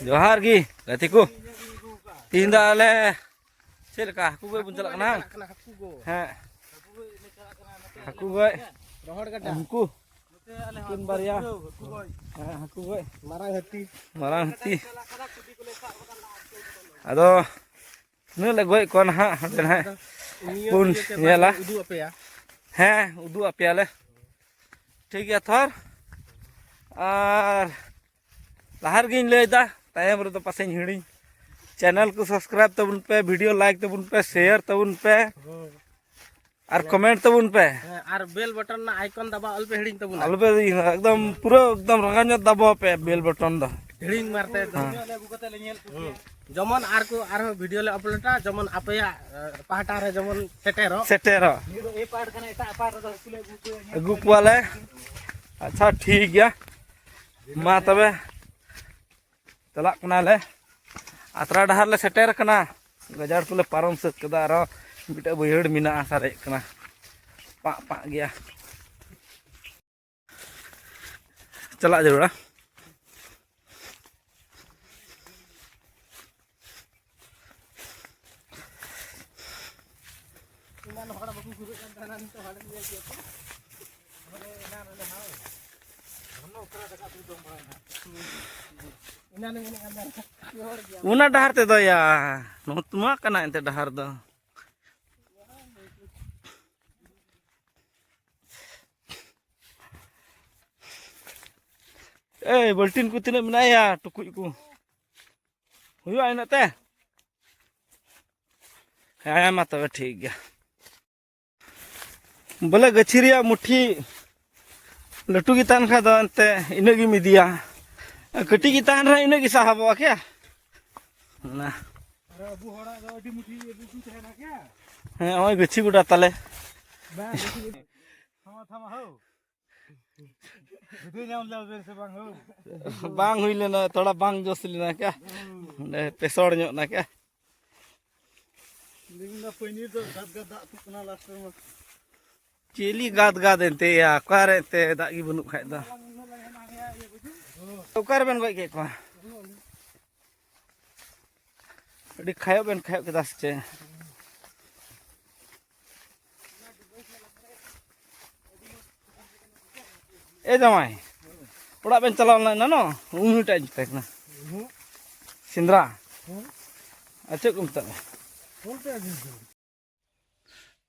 जोहार गी गाती को तीन दाले चलका हाकू गए बुन चलक ना हैं हाकू गए हमको तीन बारिया हाकू गए marang hati ado nu le goi kon ha den ha pun nyala हैं उदू आपेले ठीक है थर और लहर गिन लेदा तायम रे तो पासे हिड़ी चैनल को सब्सक्राइब तबुन पे वीडियो लाइक तबुन पे शेयर तबुन पे और कमेंट तबुन पे और बेल बटन ना आइकन दबा अल पे हिड़ी तबुन अल पे एकदम पूरा एकदम रंगान दबा पे बेल बटन दा हिड़ी मारते जमन आर को आर वीडियो ले अपलोडा जमन आपया पाहटा रे जमन सेटेरो ए पार्ट कने एटा पार्ट द कुले अगु वाले अच्छा ठीक गया मा तबे चला कना ले आत्रा डहार ले सेटेर कना गजार कुले पारम सत कदा आरो बिटा बयहड़ मिना सारे कना पा गया चला जरूरा उना डहार ते दो या नोतमा कना एंते डहार दो ए बल्टिन को तिना मेनाया टुकुई को हुआ इना ते आया मा तबे ठीक गया बोले गछिरिया मुठी लटू की तान खा दो अंते इने की मिदिया कटी की तान रहा इने की साहबवा क्या ना अरे अबू होड़ा दो अडी मुठी अबू कुछ है ना क्या हैं ओए गछि गुडा तले थमा हो विधि नाम ले बेर से बांग हो बांग हुई लेना थोड़ा बांग जोस लेना क्या पेसोड़ न्यो ना क्या लिंगा पनीर तो गद गद दा तुकना लास्ट में चेली गाद गाद एंते या कारे ते दागी बनु खाय दा ओकर बेन गय के को अडी खायो बेन खायो के दास चे ए जमाई ओड़ा बेन चलाव ना न उनुटा जितक ना सिंद्रा अच्छा कुमता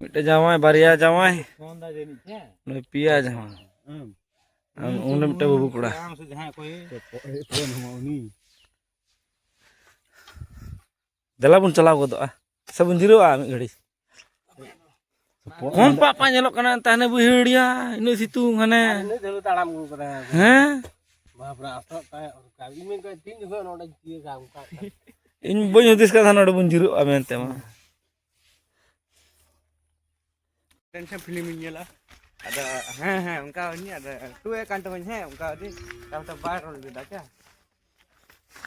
मिटे जावाय बारिया जावाय न पिया जावाय उन मिटे बाबू कुड़ा दला बुन चलाव गदोआ सबुन जिरोआ मी घड़ी कोन पापा नेलो कना ताने बुहिड़िया इने सितुंग हने जलो ताड़ाम गु कदा हैं बापरा अस्त काय कावी में का तीन हो नोडा किए काम का इन बई हदिस का नोड बुन जिरोआ मेनते मा टेंशन फिल्म इनला ada engkau ini ada tuh kan temannya engkau di tahu viral gitu aja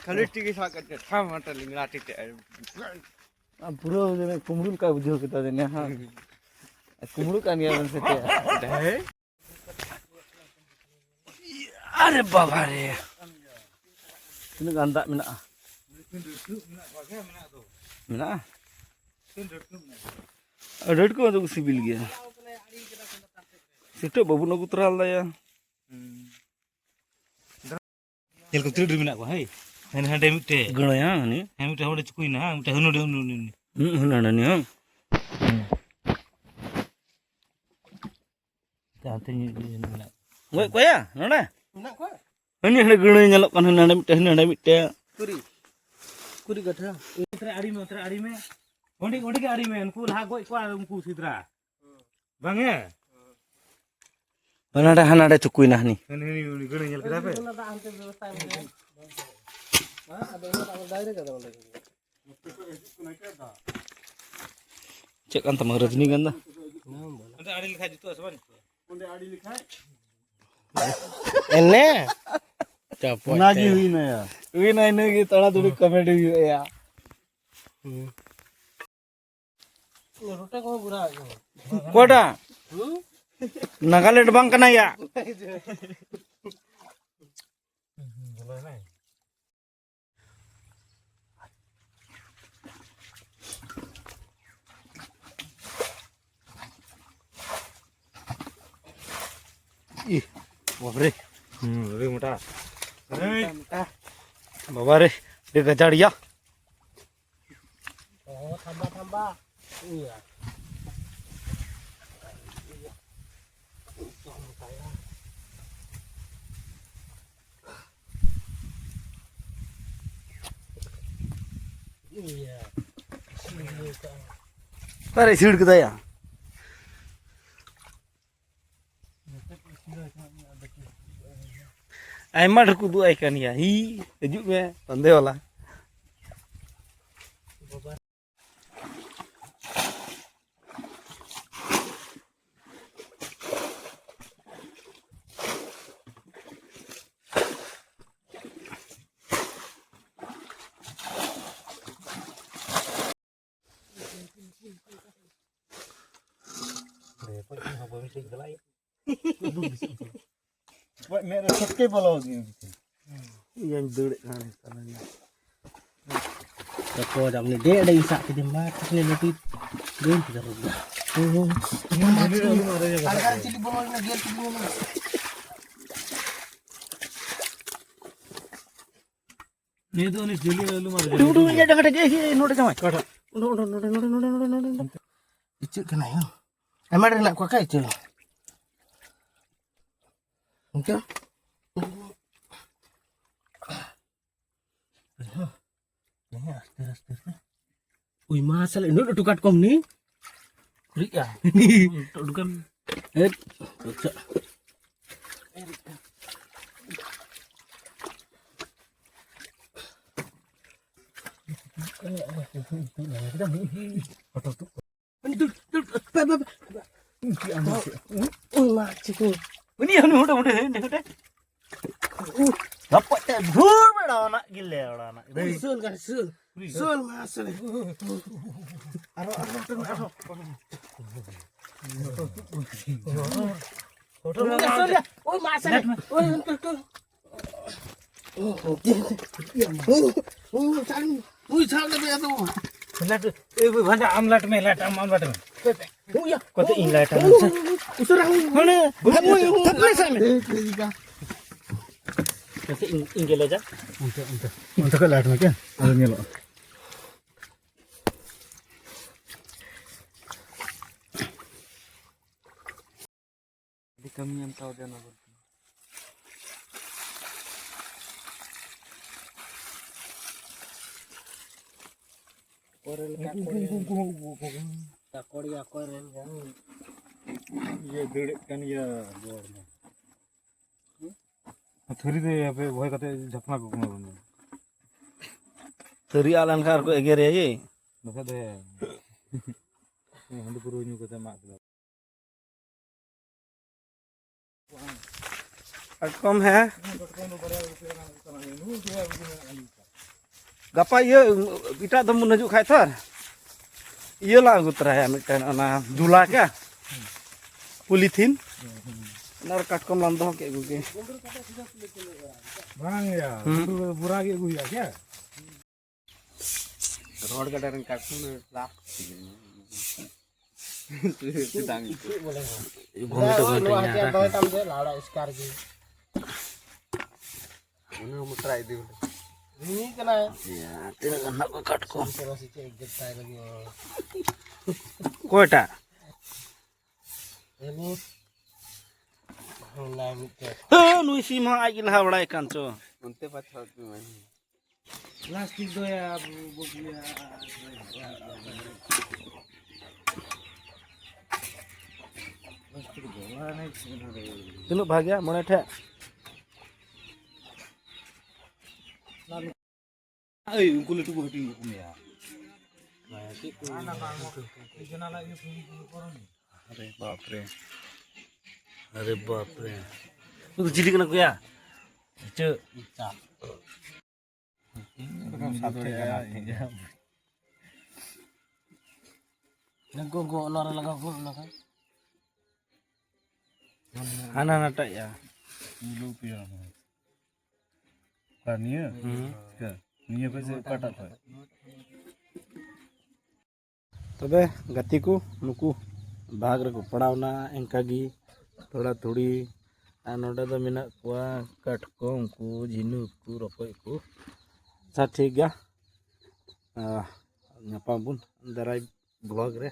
kalau tinggi sangat sama terling latih पूरा जने कुमड़ू का बुझो kita जने हां कुमड़ू का निया बन सके अरे बाबा रे ini ganda mina mina red को तो सिबिल गया सिटो बाबू न कुतराल दया तेल को त्रिड मिना को है हने हडे मिटे गणया हनी हे मिटे होडे चुकुई ना मिटे हनुडे हनुनी हनडे नि हम ताते नि मिना गय कोया नडे मिना को हनी हने गणय नेलो कन हनडे मिटे कुरी गठा उतरे आड़ी में ओंडी के आड़ी में उनको ला गय को उनको सिद्रा बांगे हनाडे चुकुई ना हनी हनी गणय नेल केदा पे चेक अंत मग रजनीगंधा अंत आड़ी लिखा जितो असवन ओंडे आड़ी लिखा एने चापो नागी हुई ना यार हुई ना इने की तड़ा थोड़ी कमेडी हुई या रोटे को बुरा कोटा नागालैंड बांग कना या बाबरे lebih mudah. बाबा रे ये गजाड़िया tambah iya iya अरे सीढ़ के या आयमा ढकु दु आइकनिया ही हिजुग में बंदे वाला Buat merah sakit balau ni. yang duduk kan sekarang Teko jam ni dia ada isak ke dia mati ni nanti dia tidak rubah. Oh, ada cili bolong ni dia tu bolong. नहीं तो नहीं जल्दी आलू मार Dulu ya jangan ada gaya noda jamai. Noda. Icik kena ya. Emang ada nak kuat kai icik. Okey. Ini aster. Ui masalah ini udah tukat kom ni. Rik ya. दुकान Cocok. ini yang udah dapat tak dur beda anak gile orang anak Sul kan sul. Sul masalah. Aro. Sul ya. Oh masalah. Oh saling. Saling dia tu. लाट ए भाजा आमलाट में आमलाट में Oh ya. कत इन लाट Usah hone. Thapne same. कत इन गेले जा Untuk ke laut macam? Ada ni lo. di kami yang tahu dia nak Takori korel kan. Ye dekat kan ya luar ni. Thuri deh apa boy kata japna ko kena. teri alan kar ko eger ye Masa deh. Hendak puru nyu kata mak tu. कम है गपा ये इटा दम नजू खाए थर ये ला गुतरा है mitten अना जुला क्या पुलिथीन नर काटकम लान दो के Guge Bang ya, pura ke gua ya. Road का डरन काटूं ला sedang Lada iskar ji. mana mau try dulu Ini kena ya tidak nak ko katko terus cek getai lagi. Kota Ini lagi ke. Nooyi Seema oil Howrah कांचो Unte pathat tu mah. Plastik do ya तिनु भाग्या मने ठे Ay, ungkul itu gua hati ya. अरे बाप रे तू chilli कना कुया च Go lora laga go laga. हाना नाटा या Lu pia. Pania? Ya. Ni apa sih kata tu? तबे गति को नुकु भाग रको पड़ावना इनका गी थोड़ा थोड़ी और नोडे दो मेना कुआ काटकोम को झिनुक को रकोय को अच्छा ठीक गया नापाम बुन दाराय ब्लॉग रे।